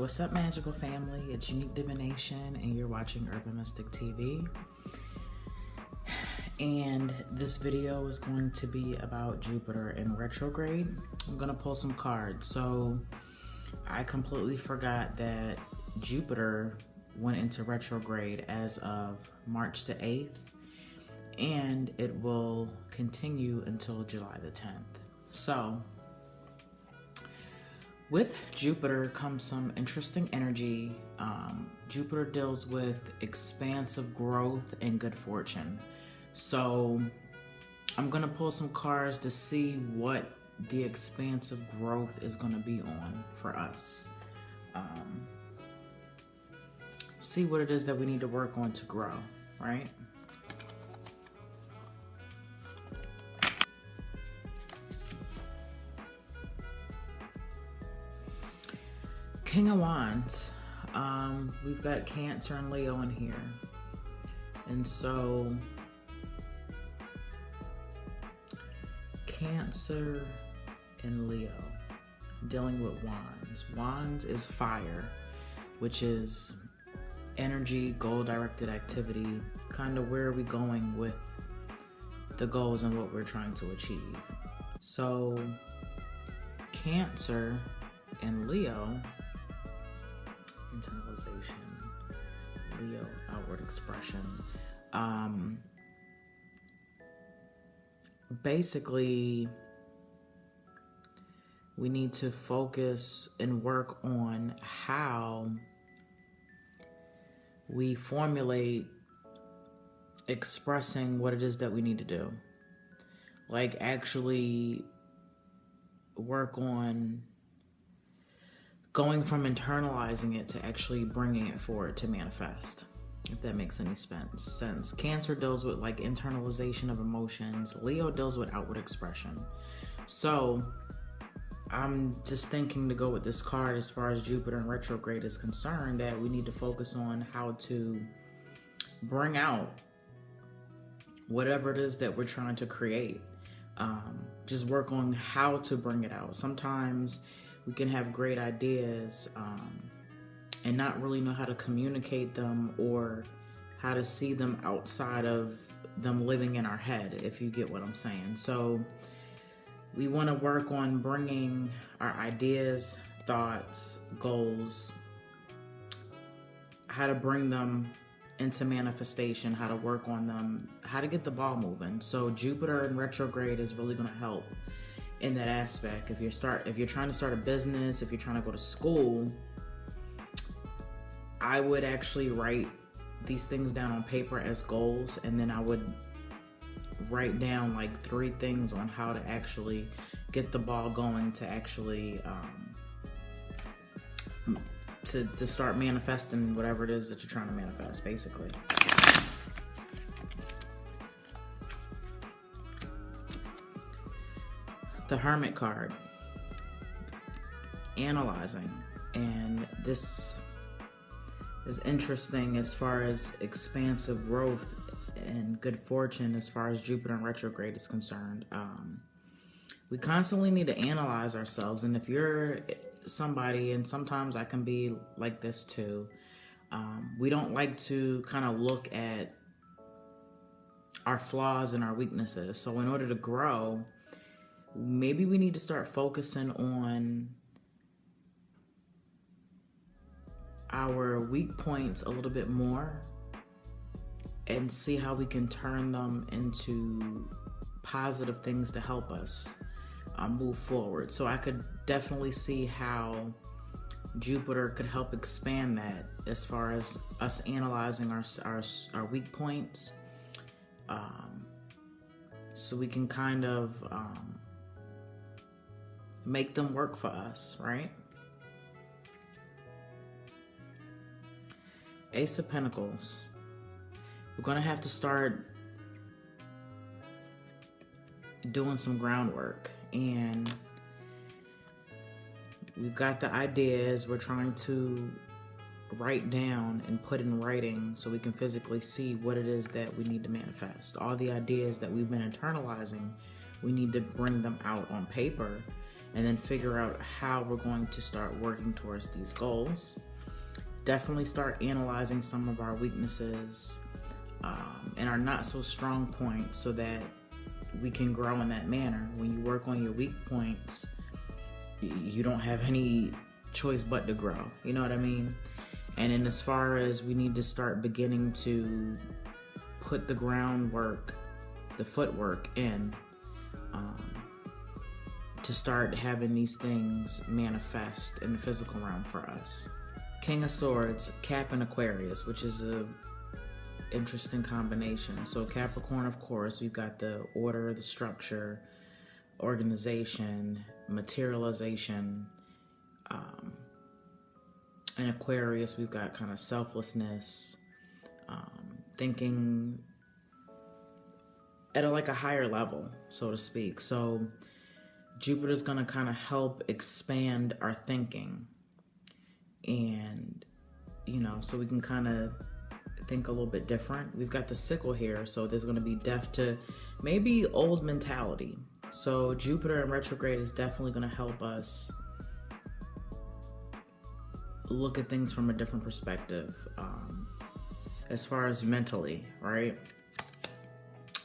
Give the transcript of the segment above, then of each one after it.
What's up, magical family? It's Unique Divination, and you're watching Urban Mystik TV. And this video is going to be about Jupiter in retrograde. I'm going to pull some cards. So I completely forgot that Jupiter went into retrograde as of March the 8th, and it will continue until July the 10th. So with Jupiter comes some interesting energy. Jupiter deals with expansive growth and good fortune. So I'm going to pull some cards to see what the expansive growth is going to be on for us. See what it is that we need to work on to grow, right? King of Wands. We've got Cancer and Leo in here. And so Cancer and Leo, dealing with wands. Wands is fire, which is energy, goal-directed activity. Kind of where are we going with the goals and what we're trying to achieve. So Cancer and Leo, internalization, Leo, outward expression. Basically, we need to focus and work on how we formulate expressing what it is that we need to do. Like actually work on going from internalizing it to actually bringing it forward to manifest, if that makes any sense. Cancer deals with like internalization of emotions. Leo deals with outward expression. So I'm just thinking to go with this card as far as Jupiter in retrograde is concerned, that we need to focus on how to bring out whatever it is that we're trying to create. Just work on how to bring it out. Sometimes we can have great ideas and not really know how to communicate them or how to see them outside of them living in our head, if you get what I'm saying. So we want to work on bringing our ideas, thoughts, goals, how to bring them into manifestation, how to work on them, how to get the ball moving. So Jupiter in retrograde is really going to help in that aspect. If you're trying to start a business, if you're trying to go to school, I would actually write these things down on paper as goals, and then I would write down like 3 things on how to actually get the ball going to actually to start manifesting whatever it is that you're trying to manifest, basically. The Hermit card, analyzing, and this is interesting as far as expansive growth and good fortune as far as Jupiter in retrograde is concerned. We constantly need to analyze ourselves, and if you're somebody, and sometimes I can be like this too, we don't like to kind of look at our flaws and our weaknesses. So in order to grow, maybe we need to start focusing on our weak points a little bit more and see how we can turn them into positive things to help us move forward. So I could definitely see how Jupiter could help expand that as far as us analyzing our weak points, so we can kind of make them work for us, right? Ace of Pentacles. We're going to have to start doing some groundwork, and we've got the ideas we're trying to write down and put in writing so we can physically see what it is that we need to manifest. All the ideas that we've been internalizing, we need to bring them out on paper and then figure out how we're going to start working towards these goals. Definitely start analyzing some of our weaknesses and our not so strong points so that we can grow in that manner. When you work on your weak points, you don't have any choice but to grow. You know what I mean? And then as far as we need to start beginning to put the groundwork, the footwork in, to start having these things manifest in the physical realm for us. King of Swords, Cap, and Aquarius, which is a interesting combination. So Capricorn, of course, we've got the order, the structure, organization, materialization. And Aquarius, we've got kind of selflessness, thinking at a higher level, so to speak. So Jupiter's going to kind of help expand our thinking, and so we can kind of think a little bit different. We've got the sickle here, so there's going to be death to maybe old mentality. So Jupiter in retrograde is definitely going to help us look at things from a different perspective, as far as mentally, right?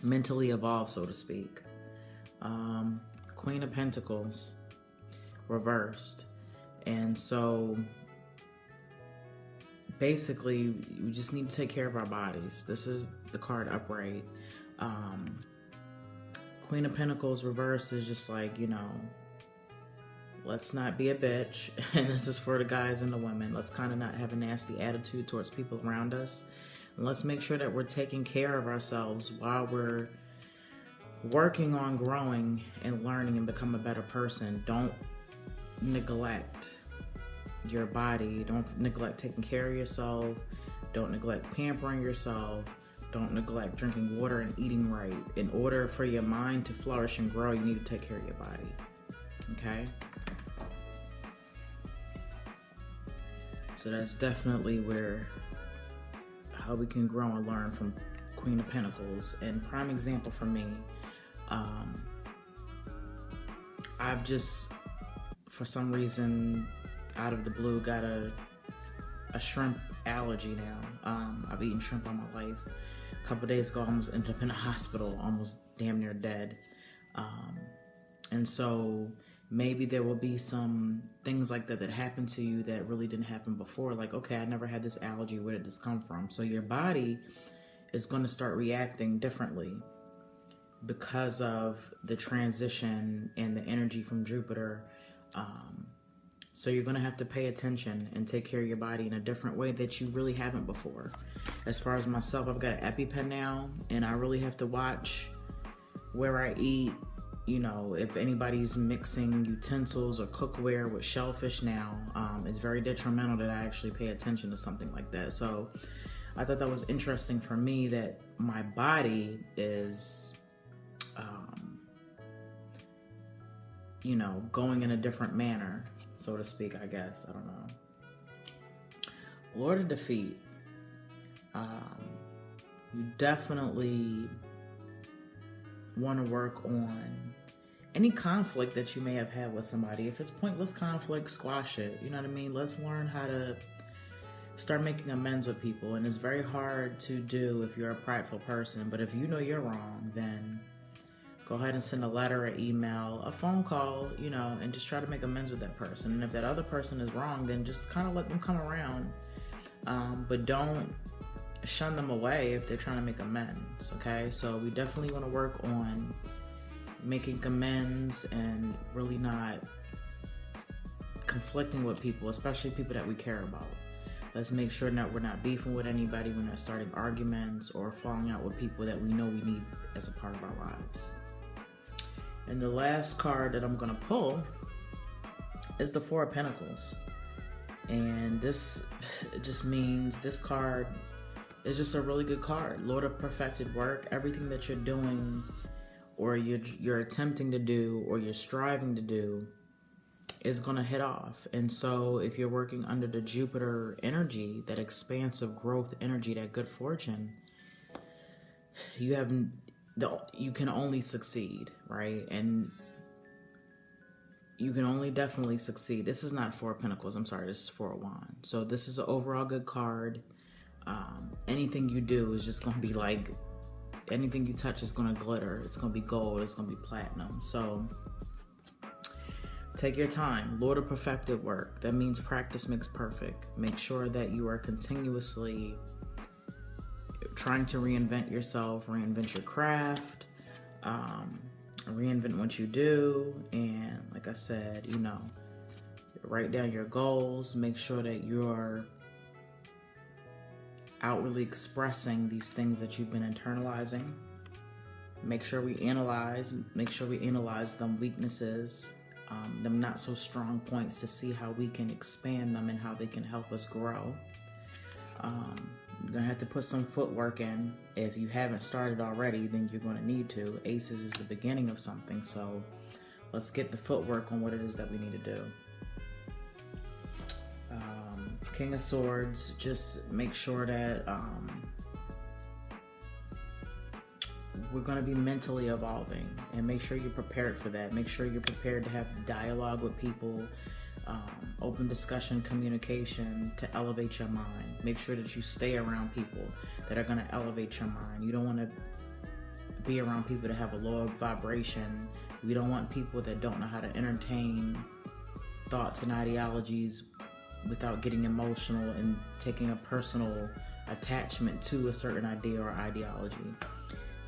Mentally evolve, so to speak. Queen of Pentacles reversed. And so basically we just need to take care of our bodies. This is the card upright. Queen of Pentacles reversed is just let's not be a bitch. And this is for the guys and the women. Let's kind of not have a nasty attitude towards people around us. And let's make sure that we're taking care of ourselves while we're working on growing and learning and become a better person. Don't neglect your body. Don't neglect taking care of yourself. Don't neglect pampering yourself. Don't neglect drinking water and eating right. In order for your mind to flourish and grow, you need to take care of your body. Okay? So that's definitely how we can grow and learn from Queen of Pentacles. And prime example for me, I've just, for some reason, out of the blue, got a shrimp allergy now. I've eaten shrimp all my life. A couple days ago, I almost ended up in a hospital, almost damn near dead. And so maybe there will be some things like that happen to you that really didn't happen before. Like, okay, I never had this allergy. Where did this come from? So your body is going to start reacting differently because of the transition and the energy from Jupiter. So you're going to have to pay attention and take care of your body in a different way that you really haven't before. As far as myself, I've got an EpiPen now, and I really have to watch where I eat. If anybody's mixing utensils or cookware with shellfish now, it's very detrimental that I actually pay attention to something like that. So I thought that was interesting for me that my body is, going in a different manner, so to speak, I guess. I don't know. Lord of Defeat. You definitely want to work on any conflict that you may have had with somebody. If it's pointless conflict, squash it. You know what I mean? Let's learn how to start making amends with people. And it's very hard to do if you're a prideful person. But if you know you're wrong, then go ahead and send a letter, an email, a phone call, and just try to make amends with that person. And if that other person is wrong, then just kind of let them come around. But don't shun them away if they're trying to make amends, okay? So we definitely want to work on making amends and really not conflicting with people, especially people that we care about. Let's make sure that we're not beefing with anybody. We're not starting arguments or falling out with people that we know we need as a part of our lives. And the last card that I'm going to pull is the Four of Pentacles. And this just means this card is just a really good card. Lord of perfected work. Everything that you're doing or you're attempting to do or you're striving to do is going to hit off. And so if you're working under the Jupiter energy, that expansive growth energy, that good fortune, you can only succeed, right? And you can only definitely succeed. This is not Four of Pentacles. I'm sorry. This is Four of Wands. So this is an overall good card. Anything you do is just going to be like, anything you touch is going to glitter. It's going to be gold. It's going to be platinum. So take your time. Lord of perfected work. That means practice makes perfect. Make sure that you are continuously trying to reinvent yourself, reinvent your craft, reinvent what you do. And like I said, you know, write down your goals. Make sure that you're outwardly expressing these things that you've been internalizing. Make sure we analyze them weaknesses, them not so strong points, to see how we can expand them and how they can help us grow. You're gonna have to put some footwork in. If you haven't started already, then you're gonna need to. Aces is the beginning of something, so let's get the footwork on what it is that we need to do. King of Swords, just make sure that we're going to be mentally evolving, and make sure you're prepared for that. Make sure you're prepared to have dialogue with people, open discussion, communication to elevate your mind. Make sure that you stay around people that are going to elevate your mind. You don't want to be around people that have a lower vibration. We don't want people that don't know how to entertain thoughts and ideologies without getting emotional and taking a personal attachment to a certain idea or ideology.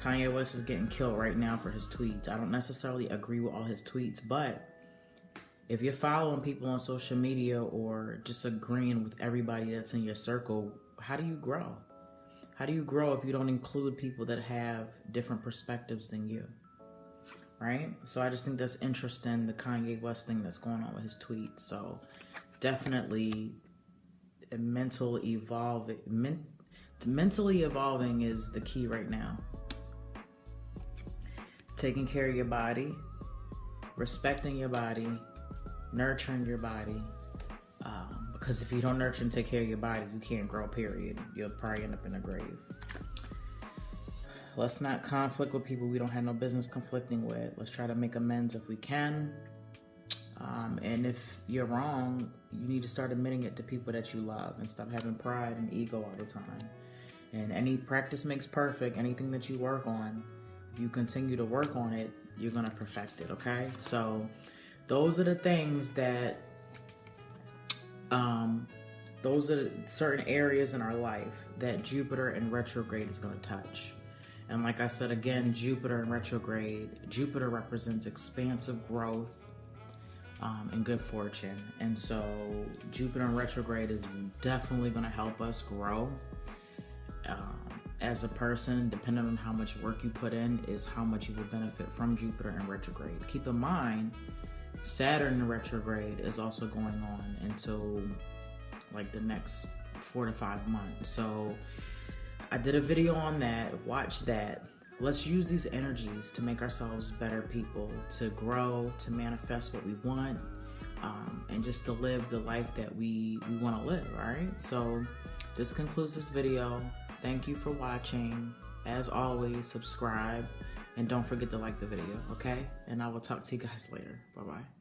Kanye West is getting killed right now for his tweets. I don't necessarily agree with all his tweets, but if you're following people on social media or just agreeing with everybody that's in your circle, how do you grow? How do you grow if you don't include people that have different perspectives than you? Right? So I just think that's interesting, the Kanye West thing that's going on with his tweets. So definitely mentally evolving is the key right now. Taking care of your body, respecting your body, nurturing your body. Because if you don't nurture and take care of your body, you can't grow, period. You'll probably end up in a grave. Let's not conflict with people we don't have no business conflicting with. Let's try to make amends if we can. And if you're wrong, you need to start admitting it to people that you love and stop having pride and ego all the time. And any practice makes perfect. Anything that you work on, if you continue to work on it, you're going to perfect it, okay? So those are the things that, those are certain areas in our life that Jupiter in retrograde is going to touch. And like I said, again, Jupiter in retrograde, Jupiter represents expansive growth, and good fortune. And so Jupiter in retrograde is definitely going to help us grow as a person. Depending on how much work you put in is how much you will benefit from Jupiter in retrograde. Keep in mind, Saturn in retrograde is also going on until like the next 4 to 5 months. So I did a video on that. Watch that. Let's use these energies to make ourselves better people, to grow, to manifest what we want, and just to live the life that we want to live, all right? So this concludes this video. Thank you for watching. As always, subscribe, and don't forget to like the video, okay? And I will talk to you guys later. Bye-bye.